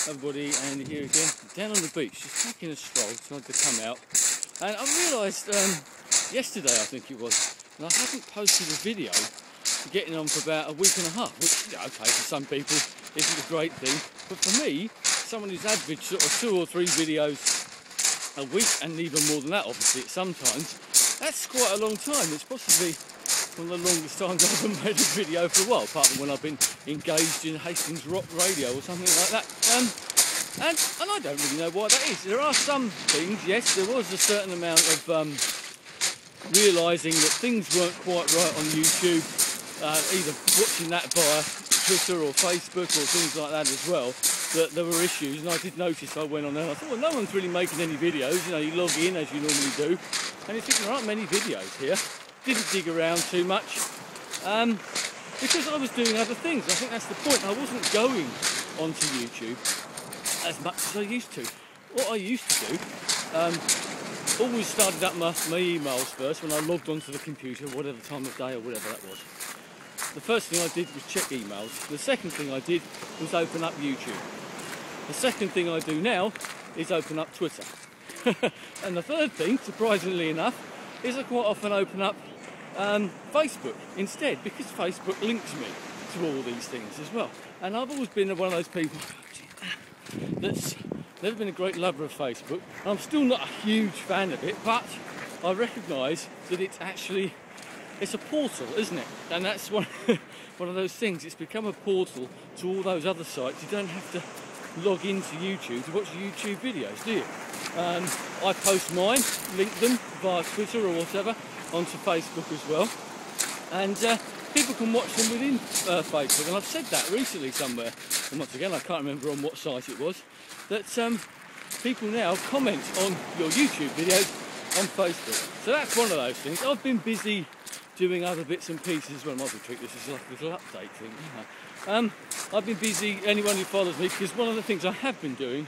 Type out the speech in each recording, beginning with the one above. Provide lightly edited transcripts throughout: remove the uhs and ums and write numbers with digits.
everybody, and here again, down on the beach, just taking a stroll, decided to come out. And I realised yesterday, I think it was, and I haven't posted a video for getting on for about a week and a half, which, yeah, okay, for some people isn't a great thing, but for me, someone who's averaged sort of 2 or 3 videos a week, and even more than that, obviously, sometimes, that's quite a long time. It's possibly one of the longest times I haven't made a video for a while, apart from when I've been engaged in Hastings Rock Radio or something like that. And I don't really know why that is. There are some things, yes, there was a certain amount of realising that things weren't quite right on YouTube, either watching that via Twitter or Facebook or things like that as well, that there were issues, and I did notice. I went on there and I thought, well, no one's really making any videos, you know, you log in as you normally do, and you think there aren't many videos here. Didn't dig around too much because I was doing other things. I think that's the point. I wasn't going onto YouTube as much as I used to. What I used to do, always started up my emails first when I logged onto the computer, whatever time of day or whatever that was. The first thing I did was check emails. The second thing I did was open up YouTube. The second thing I do now is open up Twitter. And the third thing, surprisingly enough, is I quite often open up Facebook instead, because Facebook links me to all these things as well. And I've always been one of those people that's never been a great lover of Facebook. I'm still not a huge fan of it, but I recognise that it's a portal, isn't it? And that's one of those things. It's become a portal to all those other sites. You don't have to log into YouTube to watch YouTube videos, do you? I post mine, link them via Twitter or whatever onto Facebook as well, and people can watch them within Facebook. And I've said that recently somewhere, and once again I can't remember on what site it was, that people now comment on your YouTube videos on Facebook. So that's one of those things. I've been busy doing other bits and pieces as well. I might be treating this as like a little update thing, you know. I've been busy, anyone who follows me, because one of the things I have been doing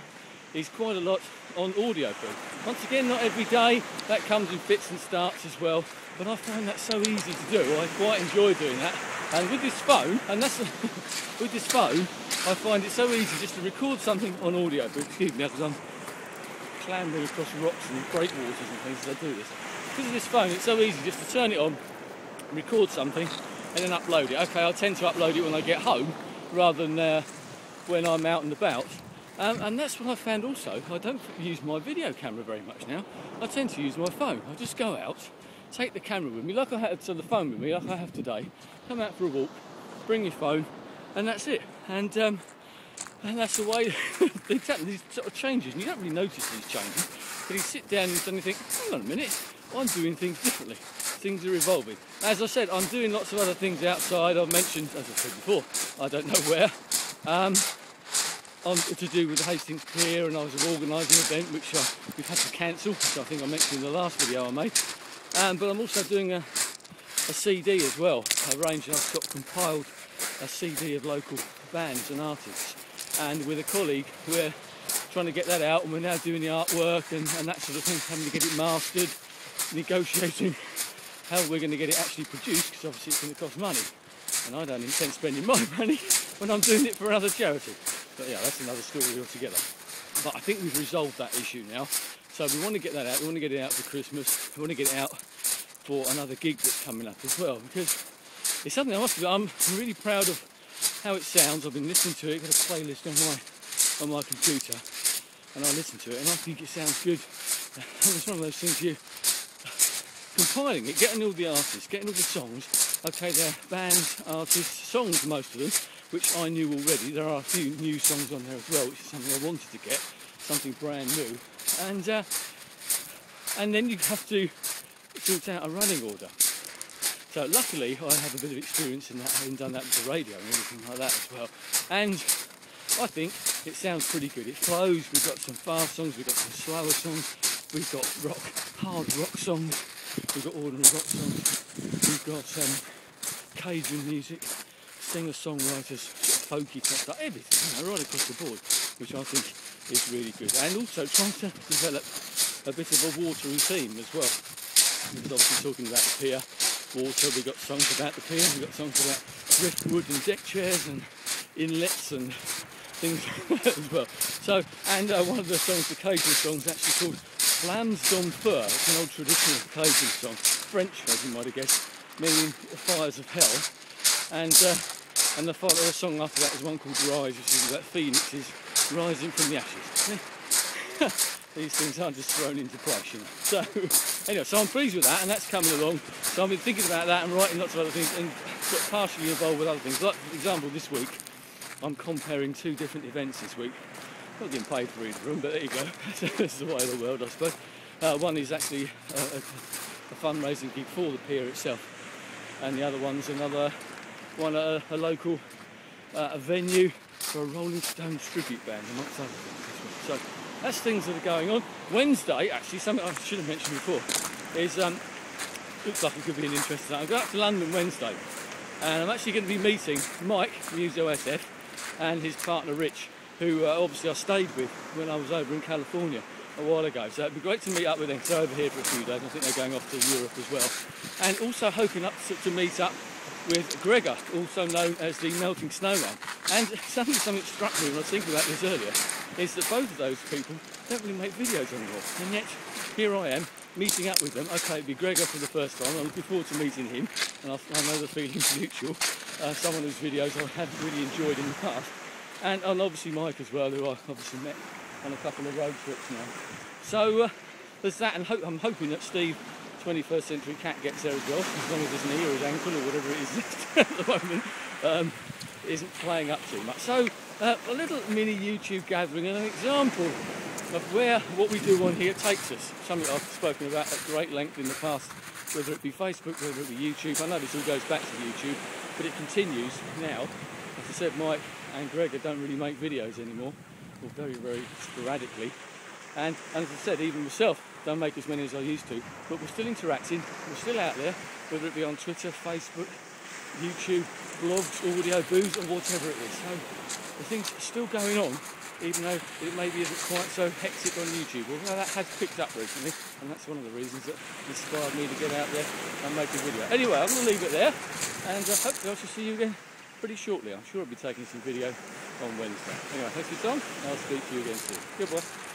is quite a lot on audio feed. Once again, not every day, that comes in fits and starts as well, but I find that so easy to do. I quite enjoy doing that. And with this phone, with this phone, I find it so easy just to record something on audio feed. Excuse me, because I'm clambering across rocks and breakwaters and things as I do this. Because of this phone, it's so easy just to turn it on, record something, and then upload it. Okay, I tend to upload it when I get home, rather than when I'm out and about. And that's what I found also. I don't use my video camera very much now. I tend to use my phone. I just go out, take the camera with me, like I had the phone with me, like I have today, come out for a walk, bring your phone, and that's it. And that's the way things happen, these sort of changes. And you don't really notice these changes, but you sit down and suddenly think, hang on a minute, I'm doing things differently. Things are evolving. As I said, I'm doing lots of other things outside. I've mentioned, as I said before, I don't know where, to do with the Hastings Pier, and I was organising an event which we've had to cancel, which I think I mentioned in the last video I made. But I'm also doing a CD as well, arranged. I've got compiled a CD of local bands and artists, and with a colleague we're trying to get that out, and we're now doing the artwork and that sort of thing, having to get it mastered, negotiating how we're going to get it actually produced, because obviously it's going to cost money, and I don't intend spending my money when I'm doing it for another charity. But yeah, that's another story altogether. But I think we've resolved that issue now. So we want to get that out. We want to get it out for Christmas. We want to get it out for another gig that's coming up as well, because it's something I'm really proud of how it sounds. I've been listening to it. Got a playlist on my computer, and I listen to it, and I think it sounds good. It's one of those things, compiling it, getting all the artists, getting all the songs. Okay, they're bands, artists, songs, most of them, which I knew already. There are a few new songs on there as well, which is something I wanted to get, something brand new. And then you have to sort out a running order. So luckily I have a bit of experience in that, having done that with the radio and everything like that as well. And I think it sounds pretty good. It flows. We've got some fast songs, we've got some slower songs, we've got hard rock songs, we've got ordinary rock songs, we've got Cajun music, singer-songwriters, sort of folky type stuff, everything, right across the board, which I think is really good. And also trying to develop a bit of a watery theme as well. We're obviously talking about the pier, water, we've got songs about the pier, we've got songs about driftwood and deck chairs and inlets and things like that as well. So, and one of the songs, the Cajun song's actually called Flammes d'Enfer. It's an old traditional Cajun song, French as you might have guessed, meaning the fires of hell. And the song after that is one called Rise, which is about phoenixes rising from the ashes. These things aren't just thrown into place, you know. So anyway, so I'm pleased with that, and that's coming along. So I've been thinking about that and writing lots of other things, and sort of partially involved with other things. Like, for example, this week I'm comparing 2 different events this week. Not getting paid for either of them, but there you go. That's the way of the world, I suppose. One is actually a fundraising gig for the pier itself, and the other one's another one at a local venue for a Rolling Stones tribute band, amongst other things. So that's things that are going on. Wednesday, actually, something I should have mentioned before, is looks like it could be an interesting night. I'm going up to London Wednesday, and I'm actually going to be meeting Mike, Muso SF, and his partner Rich, who obviously I stayed with when I was over in California a while ago. So it'd be great to meet up with them, because they're over here for a few days. I think they're going off to Europe as well. And also hoping up to meet up with Gregor, also known as the Melting Snowman. And something struck me when I was thinking about this earlier, is that both of those people don't really make videos anymore. And yet, here I am, meeting up with them. Okay, it'd be Gregor for the first time. I'm looking forward to meeting him, and I know the feeling's mutual. Someone whose videos I have really enjoyed in the past. And obviously Mike as well, who I obviously met on a couple of road trips now. So there's that, and I'm hoping that Steve, 21st Century Cat, gets there as well, as long as his knee or his ankle or whatever it is at the moment isn't playing up too much. So a little mini YouTube gathering, and an example of what we do on here takes us. Something I've spoken about at great length in the past, whether it be Facebook, whether it be YouTube. I know this all goes back to YouTube, but it continues now. As I said, Mike and Gregor don't really make videos anymore, or very, very sporadically. And as I said, even myself, don't make as many as I used to, but we're still interacting, we're still out there, whether it be on Twitter, Facebook, YouTube, blogs, audio, booze, or whatever it is. So the thing's still going on, even though it maybe isn't quite so hectic on YouTube. Although that has picked up recently, and that's one of the reasons that inspired me to get out there and make a video. Anyway, I'm going to leave it there, and hopefully I shall see you again pretty shortly. I'm sure I'll be taking some video on Wednesday. Anyway, thanks for your time, and I'll speak to you again soon. Goodbye.